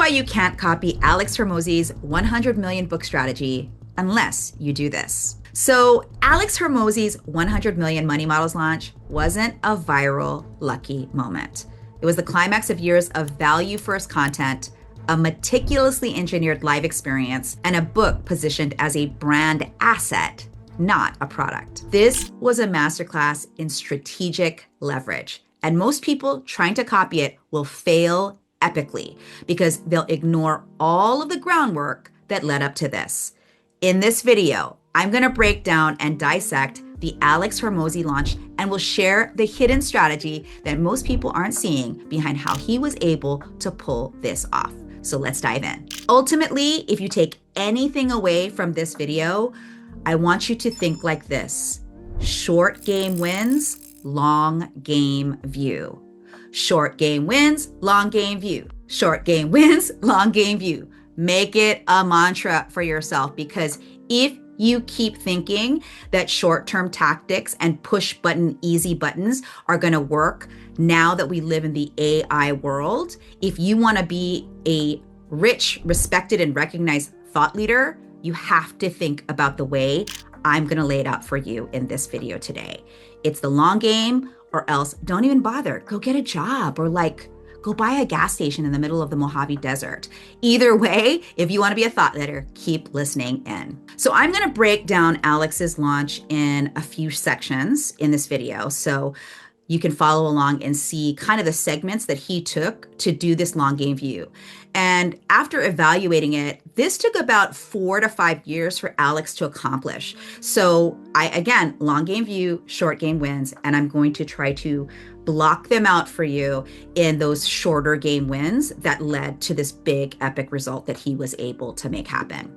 why you can't copy Alex Hormozi's 100 million book strategy unless you do this. So Alex Hormozi's 100 million money models launch wasn't a viral lucky moment. It was the climax of years of value-first content, a meticulously engineered live experience, and a book positioned as a brand asset, not a product. This was a masterclass in strategic leverage, and most people trying to copy it will fail epically because they'll ignore all of the groundwork that led up to this. In this video, I'm going to break down and dissect the Alex Hormozi launch, and we'll share the hidden strategy that most people aren't seeing behind how he was able to pull this off. So let's dive in. Ultimately, if you take anything away from this video, I want you to think like this: short game wins, long game view. Short game wins, long game view. Short game wins, long game view. Make it a mantra for yourself, because if you keep thinking that short-term tactics and push-button easy buttons are going to work now that we live in the AI world, if you want to be a rich, respected, and recognized thought leader, you have to think about the way I'm going to lay it out for you in this video today. It's the long game, or else don't even bother. Go get a job, or go buy a gas station in the middle of the Mojave Desert. Either way, if you want to be a thought leader, keep listening in. So I'm going to break down Alex's launch in a few sections in this video, so you can follow along and see kind of the segments that he took to do this long game view. And after evaluating it, this took about 4 to 5 years for Alex to accomplish. So again, long game view, short game wins, and I'm going to try to block them out for you in those shorter game wins that led to this big epic result that he was able to make happen.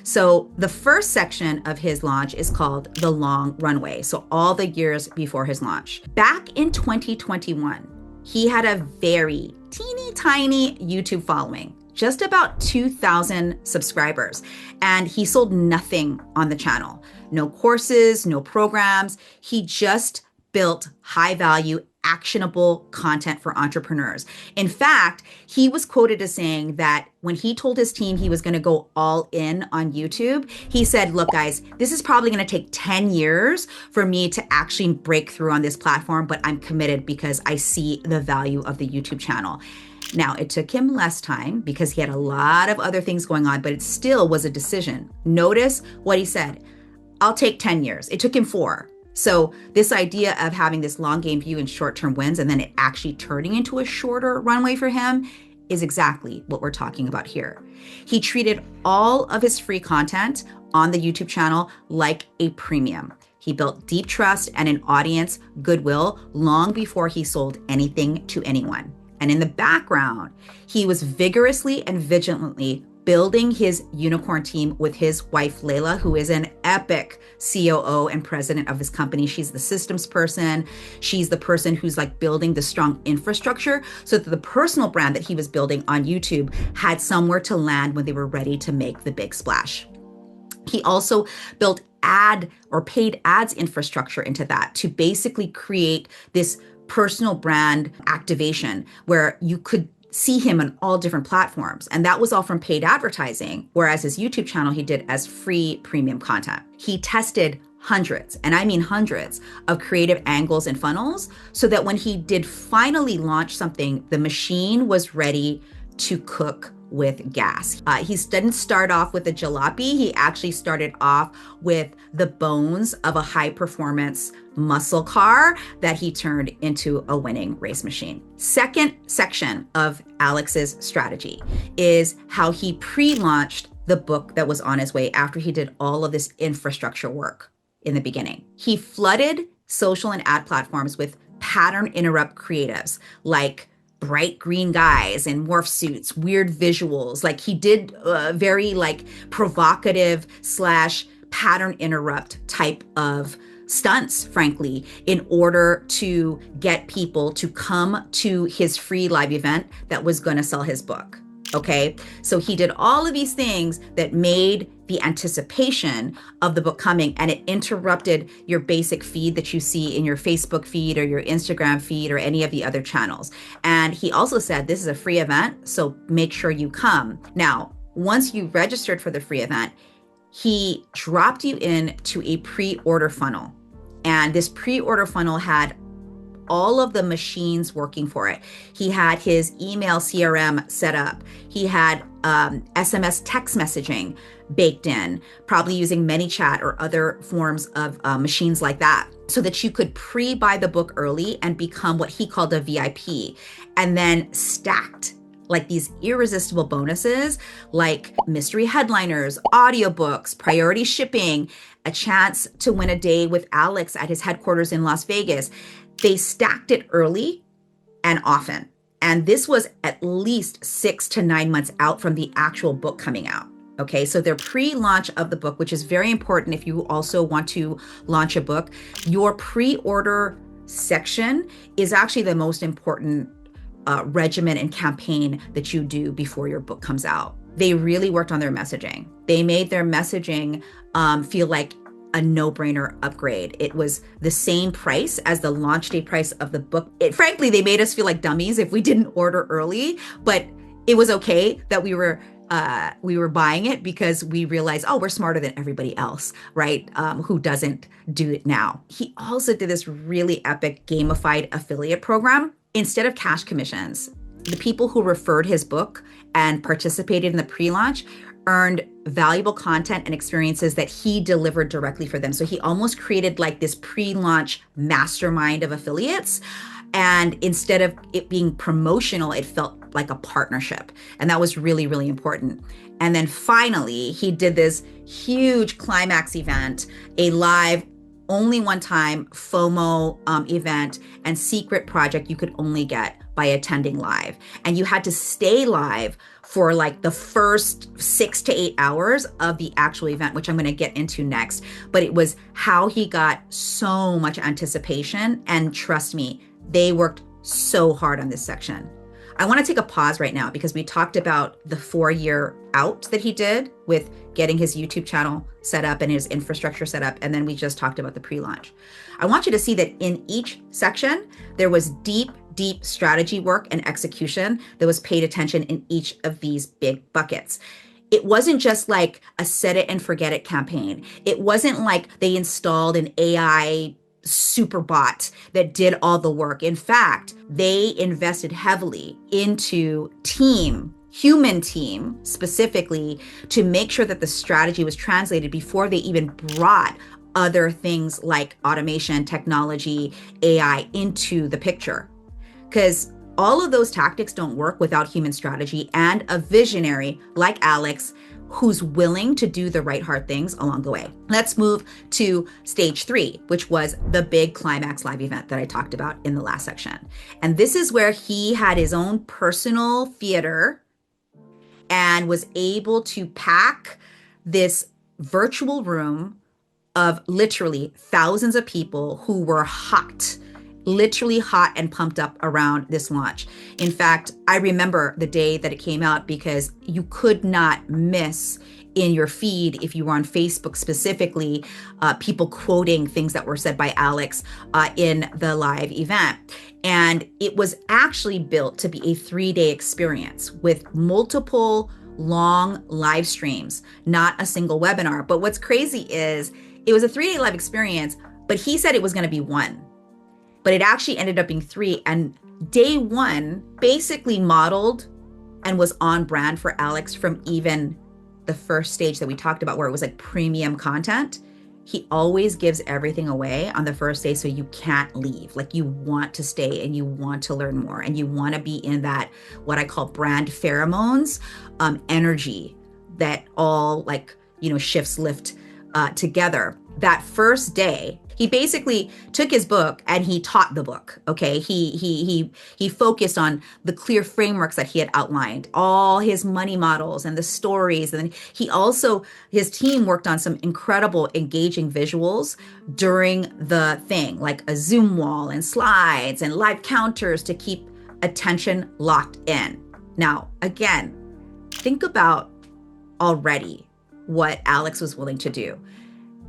So the first section of his launch is called the long runway. So all the years before his launch. Back in 2021, he had a very teeny tiny YouTube following, just about 2,000 subscribers. And he sold nothing on the channel. No courses, no programs. He just built high value, actionable content for entrepreneurs. In fact, he was quoted as saying that when he told his team he was going to go all in on YouTube, he said, look, guys, this is probably going to take 10 years for me to actually break through on this platform, but I'm committed because I see the value of the YouTube channel. Now, it took him less time because he had a lot of other things going on, but it still was a decision. Notice what he said: I'll take 10 years. It took him 4. So this idea of having this long game view and short-term wins and then it actually turning into a shorter runway for him is exactly what we're talking about here. He treated all of his free content on the YouTube channel like a premium. He built deep trust and an audience goodwill long before he sold anything to anyone. And in the background, he was vigorously and vigilantly building his unicorn team with his wife, Layla, who is an epic COO and president of his company. She's the systems person. She's the person who's building the strong infrastructure so that the personal brand that he was building on YouTube had somewhere to land when they were ready to make the big splash. He also built ad or paid ads infrastructure into that to basically create this personal brand activation where you could see him on all different platforms. And that was all from paid advertising, whereas his YouTube channel he did as free premium content. He tested hundreds, and I mean hundreds, of creative angles and funnels so that when he did finally launch something, the machine was ready to cook with gas. He didn't start off with a jalopy. He actually started off with the bones of a high performance muscle car that he turned into a winning race machine. Second section of Alex's strategy is how he pre-launched the book that was on his way after he did all of this infrastructure work in the beginning. He flooded social and ad platforms with pattern interrupt creatives like bright green guys in morph suits, weird visuals. He did very provocative / pattern interrupt type of stunts, frankly, in order to get people to come to his free live event that was going to sell his book. Okay, so he did all of these things that made the anticipation of the book coming, and it interrupted your basic feed that you see in your Facebook feed or your Instagram feed or any of the other channels. And he also said, this is a free event, so make sure you come. Now, once you registered for the free event, he dropped you into a pre-order funnel. And this pre-order funnel had all of the machines working for it. He had his email CRM set up. He had SMS text messaging baked in, probably using ManyChat or other forms of machines like that, so that you could pre-buy the book early and become what he called a VIP, and then stacked like these irresistible bonuses like mystery headliners, audiobooks, priority shipping, a chance to win a day with Alex at his headquarters in Las Vegas. They stacked it early and often. And this was at least 6 to 9 months out from the actual book coming out. Okay, so their pre-launch of the book, which is very important if you also want to launch a book, your pre-order section is actually the most important regimen and campaign that you do before your book comes out. They really worked on their messaging. They made their messaging feel like a no-brainer upgrade. It was the same price as the launch day price of the book. Frankly, they made us feel like dummies if we didn't order early, but it was okay that we were buying it because we realized, oh, we're smarter than everybody else, right? Who doesn't do it now. He also did this really epic gamified affiliate program. Instead of cash commissions, the people who referred his book and participated in the pre-launch earned valuable content and experiences that he delivered directly for them. So he almost created like this pre-launch mastermind of affiliates. And instead of it being promotional, it felt like a partnership. And that was really, really important. And then finally, he did this huge climax event, a live, only one time FOMO event and secret project you could only get by attending live. And you had to stay live for like the first 6 to 8 hours of the actual event, which I'm going to get into next. But it was how he got so much anticipation. And trust me, they worked so hard on this section. I want to take a pause right now because we talked about the 4-year out that he did with getting his YouTube channel set up and his infrastructure set up. And then we just talked about the pre-launch. I want you to see that in each section, there was deep strategy work and execution that was paid attention in each of these big buckets. It wasn't just like a set it and forget it campaign. It wasn't like they installed an AI super bot that did all the work. In fact, they invested heavily into human team specifically, to make sure that the strategy was translated before they even brought other things like automation, technology, AI into the picture. Because all of those tactics don't work without human strategy and a visionary like Alex, who's willing to do the right hard things along the way. Let's move to stage 3, which was the big climax live event that I talked about in the last section. And this is where he had his own personal theater and was able to pack this virtual room of literally thousands of people who were literally hot and pumped up around this launch. In fact, I remember the day that it came out because you could not miss in your feed, if you were on Facebook specifically, people quoting things that were said by Alex in the live event. And it was actually built to be a 3-day experience with multiple long live streams, not a single webinar. But what's crazy is it was a 3-day live experience, but he said it was going to be 1. But it actually ended up being 3. And day 1 basically modeled and was on brand for Alex from even the first stage that we talked about, where it was like premium content. He always gives everything away on the first day, so you can't leave. Like, you want to stay and you want to learn more and you want to be in that, what I call brand pheromones, energy that all shifts lift together. That first day, he basically took his book and he taught the book. Okay, he focused on the clear frameworks that he had outlined, all his money models and the stories, and then his team worked on some incredible engaging visuals during the thing, like a Zoom wall and slides and live counters to keep attention locked in. Now, again, think about already what Alex was willing to do.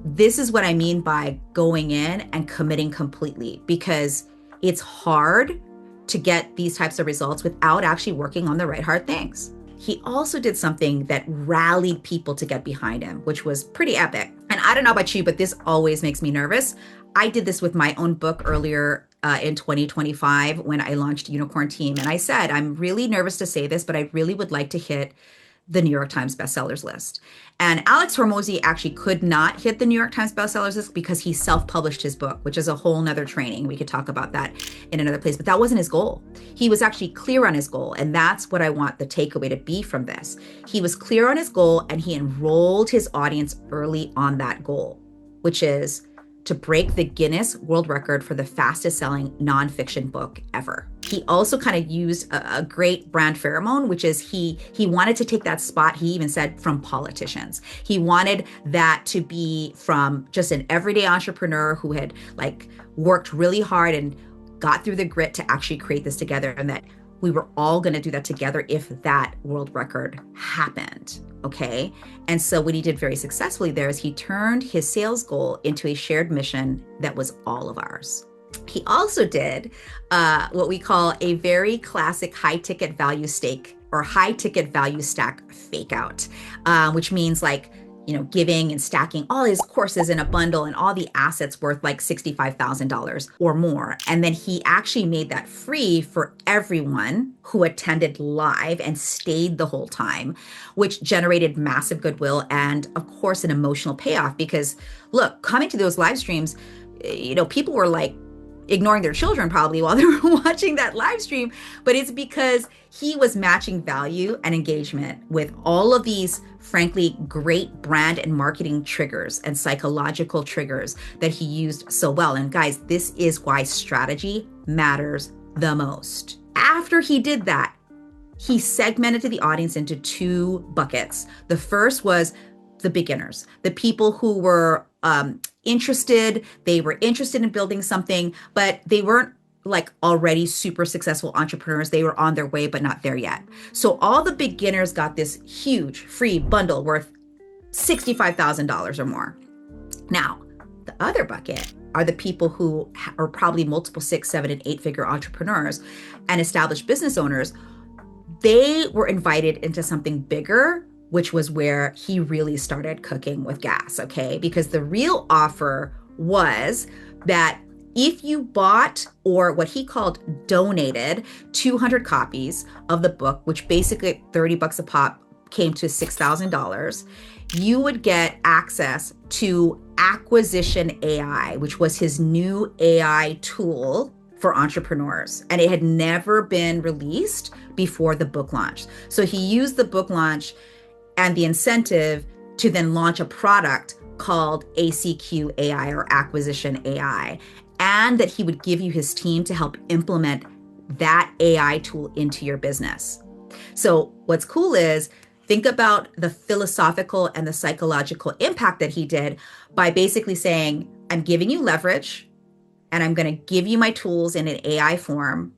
This is what I mean by going in and committing completely, because it's hard to get these types of results without actually working on the right hard things. He also did something that rallied people to get behind him, which was pretty epic. And I don't know about you, but this always makes me nervous. I did this with my own book earlier in 2025 when I launched Unicorn Team. And I said, I'm really nervous to say this, but I really would like to hit the New York Times bestsellers list. And Alex Hormozi actually could not hit the New York Times bestsellers list because he self-published his book, which is a whole nother training. We could talk about that in another place, but that wasn't his goal. He was actually clear on his goal. And that's what I want the takeaway to be from this. He was clear on his goal and he enrolled his audience early on that goal, which is to break the Guinness World Record for the fastest selling nonfiction book ever. He also kind of used a great brand pheromone, which is he wanted to take that spot, he even said, from politicians. He wanted that to be from just an everyday entrepreneur who had worked really hard and got through the grit to actually create this together, and that we were all going to do that together if that world record happened. Okay. And so what he did very successfully there is he turned his sales goal into a shared mission that was all of ours. He also did what we call a very classic high ticket value stake or high ticket value stack fake out, which means giving and stacking all his courses in a bundle and all the assets worth $65,000 or more. And then he actually made that free for everyone who attended live and stayed the whole time, which generated massive goodwill and, of course, an emotional payoff. Because look, coming to those live streams, people were ignoring their children probably while they were watching that live stream, but it's because he was matching value and engagement with all of these, frankly, great brand and marketing triggers and psychological triggers that he used so well. And guys, this is why strategy matters the most. After he did that, he segmented the audience into two buckets. The first was the beginners, the people who were interested. They were interested in building something, but they weren't already super successful entrepreneurs. They were on their way, but not there yet. So all the beginners got this huge free bundle worth $65,000 or more. Now, the other bucket are the people who are probably multiple 6, 7, and 8-figure entrepreneurs and established business owners. They were invited into something bigger, which was where he really started cooking with gas, okay? Because the real offer was that if you bought, or what he called donated, 200 copies of the book, which basically $30 a pop came to $6,000, you would get access to Acquisition AI, which was his new AI tool for entrepreneurs. And it had never been released before the book launch. So he used the book launch and the incentive to then launch a product called ACQ AI, or Acquisition AI, and that he would give you his team to help implement that AI tool into your business. So what's cool is, think about the philosophical and the psychological impact that he did by basically saying, I'm giving you leverage and I'm going to give you my tools in an AI form,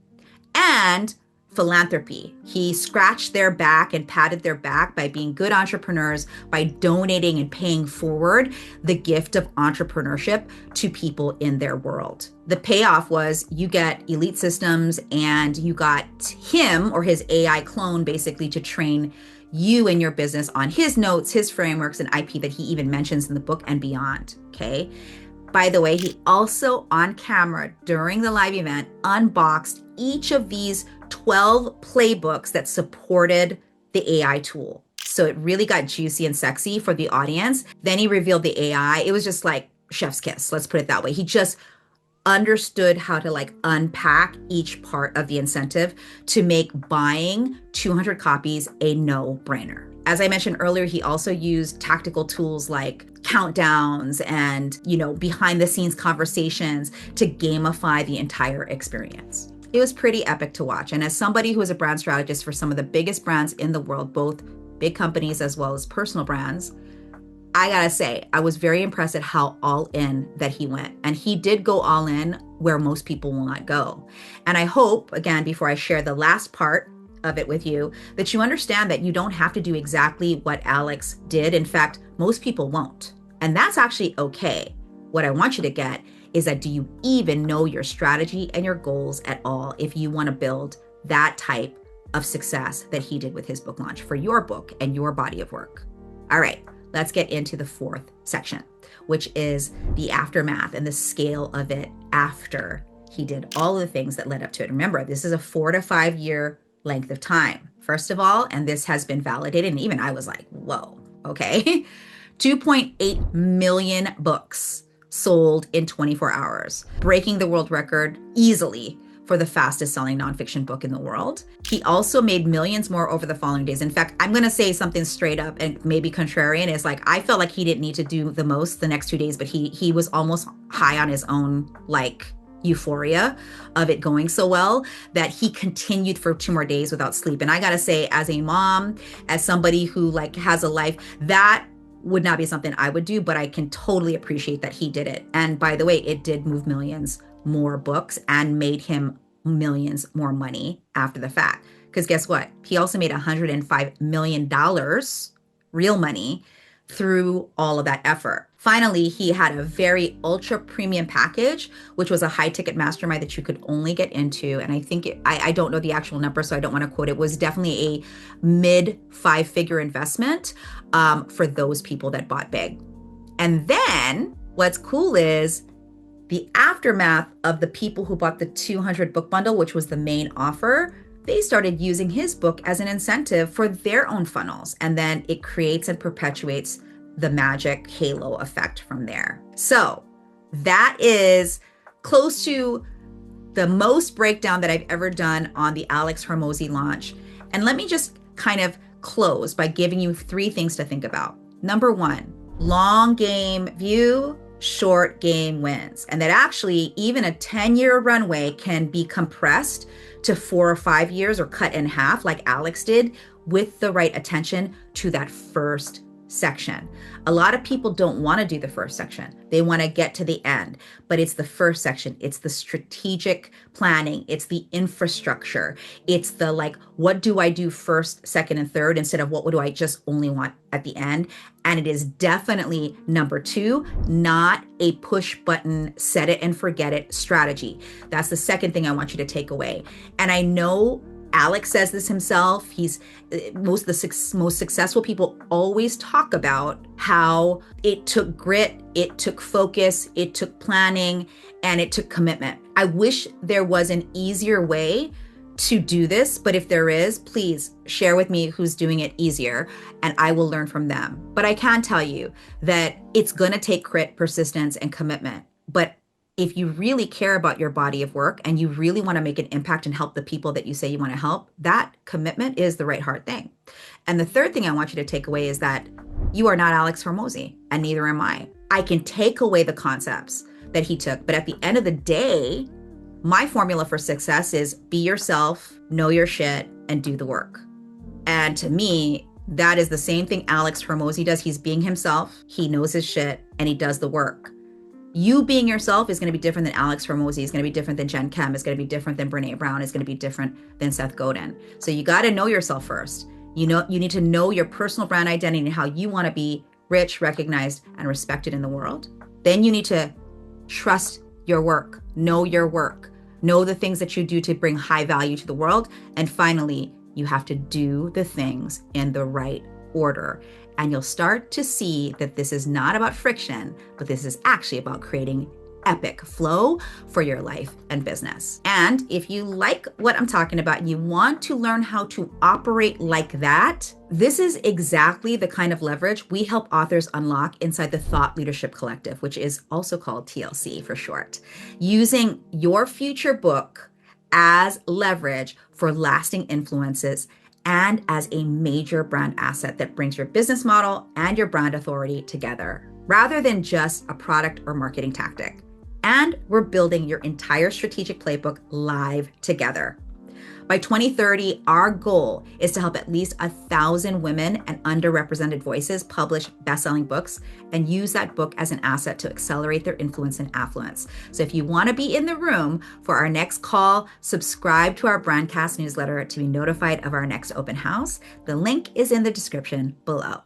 and philanthropy. He scratched their back and patted their back by being good entrepreneurs, by donating and paying forward the gift of entrepreneurship to people in their world. The payoff was you get elite systems, and you got him, or his AI clone, basically to train you and your business on his notes, his frameworks, and IP that he even mentions in the book and beyond, okay? By the way, he also on camera during the live event unboxed each of these 12 playbooks that supported the AI tool. So it really got juicy and sexy for the audience. Then he revealed the AI. It was just like chef's kiss, let's put it that way. He just understood how to unpack each part of the incentive to make buying 200 copies a no-brainer. As I mentioned earlier, he also used tactical tools like countdowns and, behind the scenes conversations to gamify the entire experience. It was pretty epic to watch. And as somebody who is a brand strategist for some of the biggest brands in the world, both big companies as well as personal brands, I gotta say, I was very impressed at how all in that he went. And he did go all in where most people will not go. And I hope, again, before I share the last part of it with you, that you understand that you don't have to do exactly what Alex did. In fact, most people won't. And that's actually okay. What I want you to get is that, do you even know your strategy and your goals at all if you want to build that type of success that he did with his book launch for your book and your body of work? All right, let's get into the fourth section, which is the aftermath and the scale of it after he did all of the things that led up to it. Remember, this is a 4 to 5 year length of time, first of all, and this has been validated. And even I was like, whoa, okay. 2.8 million books sold in 24 hours, breaking the world record easily for the fastest selling nonfiction book in the world. He also made millions more over the following days. In fact, I'm going to say something straight up and maybe contrarian. Is like, I felt like he didn't need to do the most the next 2 days, but he was almost high on his own, like, euphoria of it going so well that he continued for 2 more days without sleep. And I got to say, as a mom, as somebody who like has a life, that would not be something I would do, but I can totally appreciate that he did it. And by the way, it did move millions more books and made him millions more money after the fact. Because guess what? He also made $105 million real money through all of that effort. Finally, he had a very ultra premium package, which was a high ticket mastermind that you could only get into. And I think I don't know the actual number, so I don't want to quote it. It was definitely a mid 5-figure investment for those people that bought big. And then what's cool is the aftermath of the people who bought the 200 book bundle, which was the main offer. They started using his book as an incentive for their own funnels. And then it creates and perpetuates the magic halo effect from there. So that is close to the most breakdown that I've ever done on the Alex Hormozi launch. And let me just kind of close by giving you 3 things to think about. Number 1, long game view, short game wins. And that actually even a 10-year runway can be compressed to 4 or 5 years or cut in half like Alex did with the right attention to that first section. A lot of people don't want to do the first section. They want to get to the end, but it's the first section. It's the strategic planning. It's the infrastructure. It's the like, what do I do first, second, and third instead of what do I just only want at the end? And it is definitely number 2, not a push button, set it and forget it strategy. That's the second thing I want you to take away. And I know Alex says this himself. Most of the most successful people always talk about how it took grit, it took focus, it took planning, and it took commitment. I wish there was an easier way to do this, but if there is, please share with me who's doing it easier and I will learn from them. But I can tell you that it's going to take grit, persistence, and commitment. But if you really care about your body of work and you really want to make an impact and help the people that you say you want to help, that commitment is the right hard thing. And the third thing I want you to take away is that you are not Alex Hormozi, and neither am I. I can take away the concepts that he took, but at the end of the day, my formula for success is be yourself, know your shit, and do the work. And to me, that is the same thing Alex Hormozi does. He's being himself, he knows his shit, and he does the work. You being yourself is going to be different than Alex Hormozi, is going to be different than Jen Kem, is going to be different than Brené Brown, is going to be different than Seth Godin. So you got to know yourself first. You need to know your personal brand identity and how you want to be rich, recognized, and respected in the world. Then you need to trust your work, know the things that you do to bring high value to the world. And finally, you have to do the things in the right order. And you'll start to see that this is not about friction, but this is actually about creating epic flow for your life and business. And if you like what I'm talking about and you want to learn how to operate like that, this is exactly the kind of leverage we help authors unlock inside the Thought Leadership Collective, which is also called TLC for short. Using your future book as leverage for lasting influences and as a major brand asset that brings your business model and your brand authority together, rather than just a product or marketing tactic. And we're building your entire strategic playbook live together. By 2030, our goal is to help at least 1,000 women and underrepresented voices publish best-selling books and use that book as an asset to accelerate their influence and affluence. So if you want to be in the room for our next call, subscribe to our Brandcast newsletter to be notified of our next open house. The link is in the description below.